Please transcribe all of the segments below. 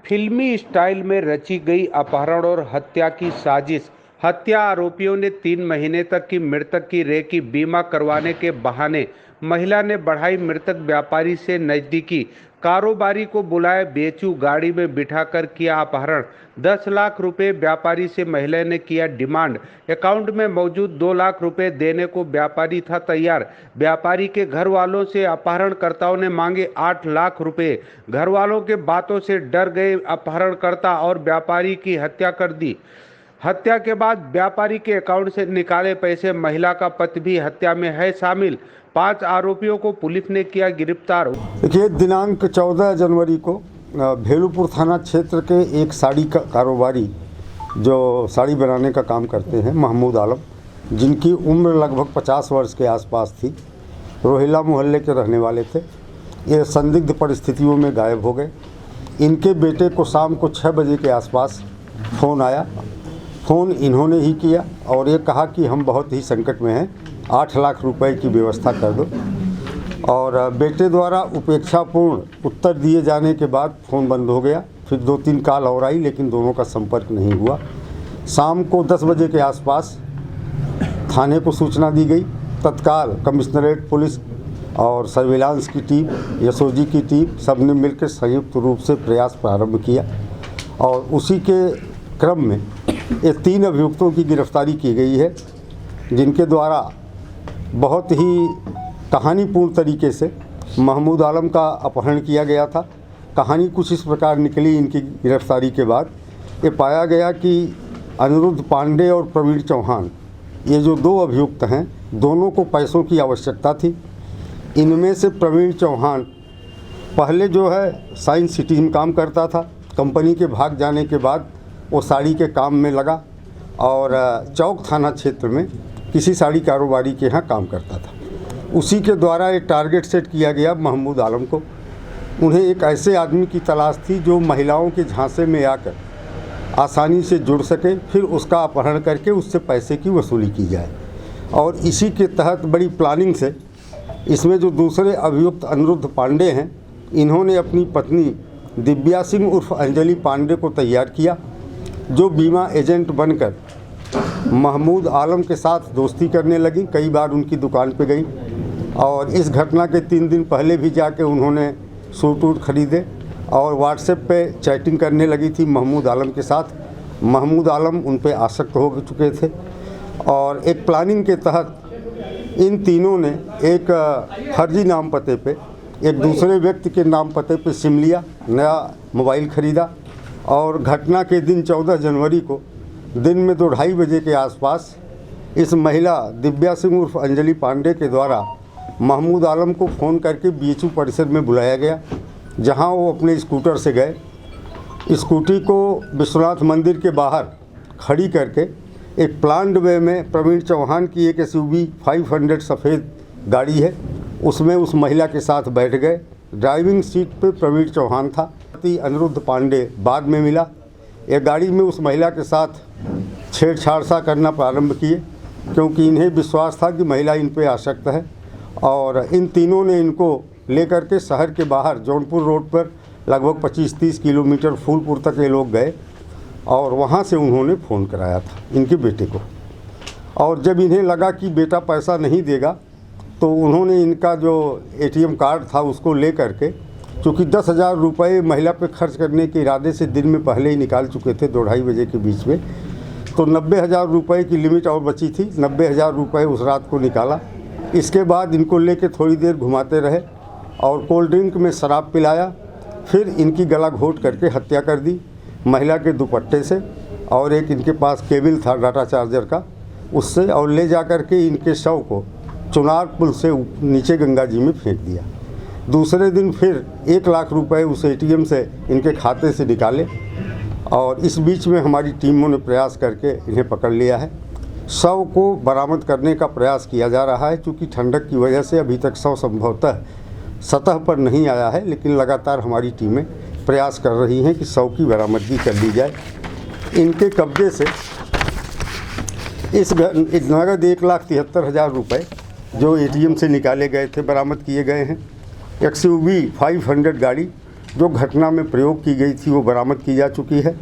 फिल्मी स्टाइल में रची गई अपहरण और हत्या की साजिश। हत्या आरोपियों ने 3 महीने तक की मृतक की रेकी बीमा करवाने के बहाने महिला ने बढ़ाई मृतक व्यापारी से नजदीकी। कारोबारी को बुलाए बेचू गाड़ी में बिठाकर किया अपहरण। 10 लाख रुपए व्यापारी से महिला ने किया डिमांड। अकाउंट में मौजूद 2 लाख रुपए देने को व्यापारी था तैयार। व्यापारी के घर वालों से अपहरणकर्ताओं ने मांगे 8 लाख रुपए। घर वालों के बातों से डर गए अपहरणकर्ता और व्यापारी की हत्या कर दी। हत्या के बाद व्यापारी के अकाउंट से निकाले पैसे। महिला का पति भी हत्या में है शामिल। 5 आरोपियों को पुलिस ने किया गिरफ्तार। देखिए, दिनांक 14 जनवरी को भेलूपुर थाना क्षेत्र के एक साड़ी का कारोबारी जो साड़ी बनाने का काम करते हैं, महमूद आलम, जिनकी उम्र लगभग 50 वर्ष के आसपास थी, रोहिला मोहल्ले के रहने वाले थे। ये संदिग्ध परिस्थितियों में गायब हो गए। इनके बेटे को शाम को 6 बजे के आसपास फ़ोन आया। फ़ोन इन्होंने ही किया और ये कहा कि हम बहुत ही संकट में हैं, 8 लाख रुपए की व्यवस्था कर दो। और बेटे द्वारा उपेक्षापूर्ण उत्तर दिए जाने के बाद फ़ोन बंद हो गया। फिर 2-3 कॉल और आई, लेकिन दोनों का संपर्क नहीं हुआ। शाम को 10 बजे के आसपास थाने को सूचना दी गई। तत्काल कमिश्नरेट पुलिस और सर्विलांस की टीम, एसओजी की टीम, सब ने मिलकर संयुक्त रूप से प्रयास प्रारंभ किया और उसी के क्रम में ये 3 अभियुक्तों की गिरफ्तारी की गई है, जिनके द्वारा बहुत ही कहानीपूर्ण तरीके से महमूद आलम का अपहरण किया गया था। कहानी कुछ इस प्रकार निकली इनकी गिरफ्तारी के बाद। ये पाया गया कि अनिरुद्ध पांडे और प्रवीण चौहान, ये जो 2 अभियुक्त हैं, दोनों को पैसों की आवश्यकता थी। इनमें से प्रवीण चौहान पहले जो है साइंस सिटी में काम करता था। कंपनी के भाग जाने के बाद वो साड़ी के काम में लगा और चौक थाना क्षेत्र में किसी साड़ी कारोबारी के यहाँ काम करता था। उसी के द्वारा एक टारगेट सेट किया गया महमूद आलम को। उन्हें एक ऐसे आदमी की तलाश थी जो महिलाओं के झांसे में आकर आसानी से जुड़ सके, फिर उसका अपहरण करके उससे पैसे की वसूली की जाए। और इसी के तहत बड़ी प्लानिंग से इसमें जो दूसरे अभियुक्त अनिरुद्ध पांडे हैं, इन्होंने अपनी पत्नी दिव्या सिंह उर्फ अंजलि पांडे को तैयार किया, जो बीमा एजेंट बनकर महमूद आलम के साथ दोस्ती करने लगी। कई बार उनकी दुकान पे गई और इस घटना के 3 दिन पहले भी जाके उन्होंने सूट वूट खरीदे और व्हाट्सएप पे चैटिंग करने लगी थी महमूद आलम के साथ। महमूद आलम उन पे आसक्त हो चुके थे और एक प्लानिंग के तहत इन तीनों ने एक फर्जी नाम पते पे, एक दूसरे व्यक्ति के नाम पते पे सिम लिया, नया मोबाइल ख़रीदा और घटना के दिन 14 जनवरी को दिन में 2-2:30 बजे के आसपास इस महिला दिव्या सिंह उर्फ अंजलि पांडे के द्वारा महमूद आलम को फ़ोन करके बीएचयू परिसर में बुलाया गया, जहां वो अपने स्कूटर से गए। स्कूटी को विश्वनाथ मंदिर के बाहर खड़ी करके एक प्लान्ड वे में प्रवीण चौहान की एक SUV 500 सफ़ेद गाड़ी है, उसमें उस महिला के साथ बैठ गए। ड्राइविंग सीट पे प्रवीण चौहान था। अनिरुद्ध पांडे बाद में मिला। एक गाड़ी में उस महिला के साथ छेड़छाड़ सा करना प्रारंभ किए, क्योंकि इन्हें विश्वास था कि महिला इन पे आसक्त है। और इन तीनों ने इनको लेकर के शहर के बाहर जौनपुर रोड पर लगभग 25-30 किलोमीटर फूलपुर तक ये लोग गए और वहाँ से उन्होंने फ़ोन कराया था इनके बेटे को। और जब इन्हें लगा कि बेटा पैसा नहीं देगा, तो उन्होंने इनका जो ATM कार्ड था उसको ले करके, चूँकि 10,000 रुपये महिला पे खर्च करने के इरादे से दिन में पहले ही निकाल चुके थे 2-2:30 बजे के बीच में, तो 90,000 रुपये की लिमिट और बची थी। 90,000 रुपये उस रात को निकाला। इसके बाद इनको लेके थोड़ी देर घुमाते रहे और कोल्ड ड्रिंक में शराब पिलाया। फिर इनकी गला घोट करके हत्या कर दी महिला के दुपट्टे से, और एक इनके पास केबल था डाटा चार्जर का, उससे, और ले जा कर के इनके शव को चुनार पुल से नीचे गंगा जी में फेंक दिया। दूसरे दिन फिर 1 लाख रुपए उस ATM से इनके खाते से निकाले और इस बीच में हमारी टीमों ने प्रयास करके इन्हें पकड़ लिया है। शव को बरामद करने का प्रयास किया जा रहा है। चूँकि ठंडक की वजह से अभी तक शव संभवतः सतह पर नहीं आया है, लेकिन लगातार हमारी टीमें प्रयास कर रही हैं कि शव की बरामदगी कर ली जाए। इनके कब्जे से इस नगद 1,73,000 रुपये जो ATM से निकाले गए थे बरामद किए गए हैं। XUV 500 गाड़ी, जो घटना में प्रयोग की गई थी वो बरामद की जा चुकी है।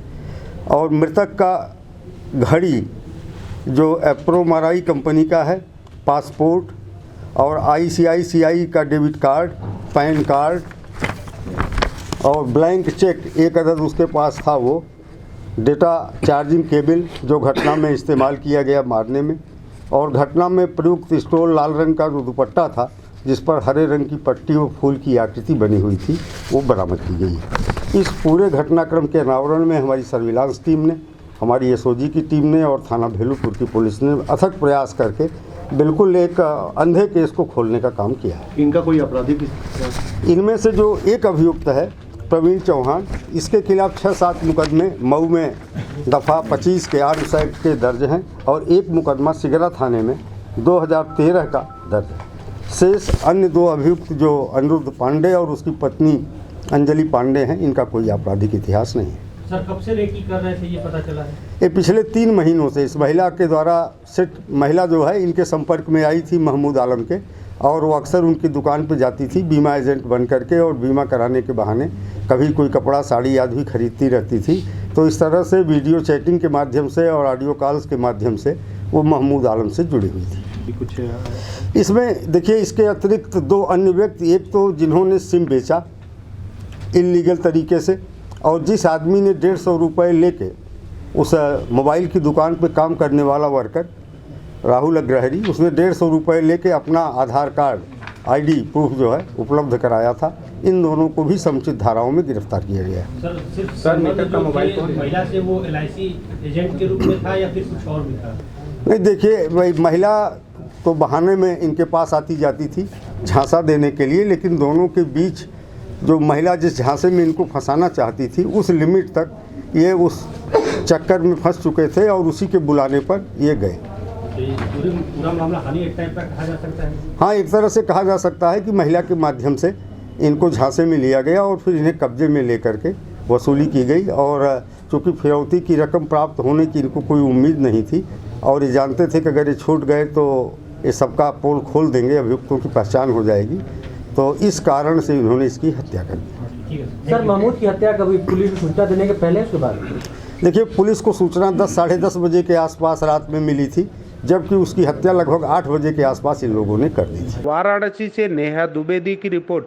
और मृतक का घड़ी जो एप्रोमाराई कंपनी का है, पासपोर्ट और ICICI का डेबिट कार्ड, पैन कार्ड और ब्लैंक चेक एक अदद उसके पास था, वो डेटा चार्जिंग केबल जो घटना में इस्तेमाल किया गया मारने में, और घटना में प्रयुक्त पिस्तौल लाल रंग का जो दुपट्टा था जिस पर हरे रंग की पट्टी और फूल की आकृति बनी हुई थी वो बरामद की गई है। इस पूरे घटनाक्रम के अनावरण में हमारी सर्विलांस टीम ने, हमारी SOG की टीम ने और थाना भेलूपुर की पुलिस ने अथक प्रयास करके बिल्कुल एक अंधे केस को खोलने का काम किया है। इनका कोई आपराधिक? इनमें से जो एक अभियुक्त है प्रवीण चौहान, इसके खिलाफ 6-7 मुकदमे मऊ में दफ़ा 25 के आर्म्स एक्ट के दर्ज हैं और एक मुकदमा सिगरा थाने में 2013 का दर्ज है। शेष अन्य 2 अभियुक्त जो अनिरुद्ध पांडे और उसकी पत्नी अंजलि पांडे हैं, इनका कोई आपराधिक इतिहास नहीं है। सर, कब से रेकी कर रहे थे ये पता चला है? ये पिछले 3 महीनों से इस महिला के द्वारा महिला जो है इनके संपर्क में आई थी महमूद आलम के, और वो अक्सर उनकी दुकान पर जाती थी बीमा एजेंट बन करके, और बीमा कराने के बहाने कभी कोई कपड़ा साड़ी आदि भी खरीदती रहती थी। तो इस तरह से वीडियो चैटिंग के माध्यम से और ऑडियो कॉल्स के माध्यम से वो महमूद आलम से जुड़ी हुई थी। कुछ इसमें देखिए, इसके अतिरिक्त 2 अन्य व्यक्ति, एक तो जिन्होंने सिम बेचा इल्लीगल तरीके से, और जिस आदमी ने 150 रुपये लेके उस मोबाइल की दुकान पे काम करने वाला वर्कर राहुल अग्रहरी, उसने 150 रुपये लेके अपना आधार कार्ड ID प्रूफ जो है उपलब्ध कराया था। इन दोनों को भी समुचित धाराओं में गिरफ्तार किया गया है। सर मृतक का मोबाइल महिला से वो LIC एजेंट के रूप में था या फिर कुछ और भी था? नहीं, देखिए भाई, महिला तो बहाने में इनके पास आती जाती थी झांसा देने के लिए, लेकिन दोनों के बीच जो महिला जिस झांसे में इनको फंसाना चाहती थी उस लिमिट तक ये उस चक्कर में फंस चुके थे और उसी के बुलाने पर ये गए। पूरा मामला हनी एक टाइप का कहा जा सकता है? हाँ, एक तरह से कहा जा सकता है कि महिला के माध्यम से इनको झांसे में लिया गया और फिर इन्हें कब्जे में लेकर के वसूली की गई। और चूँकि फिरौती की रकम प्राप्त होने की इनको कोई उम्मीद नहीं थी और ये जानते थे कि अगर ये छूट गए तो ये सबका पोल खोल देंगे, अभियुक्तों की पहचान हो जाएगी, तो इस कारण से इन्होंने इसकी हत्या कर दी। सर, महमूद की हत्या कभी पुलिस को सूचना देने के पहले उसके बाद? देखिए, पुलिस को सूचना 10 साढ़े 10 बजे के आसपास रात में मिली थी, जबकि उसकी हत्या लगभग 8 बजे के आसपास इन लोगों ने कर दी थी। वाराणसी से नेहा द्विवेदी की रिपोर्ट।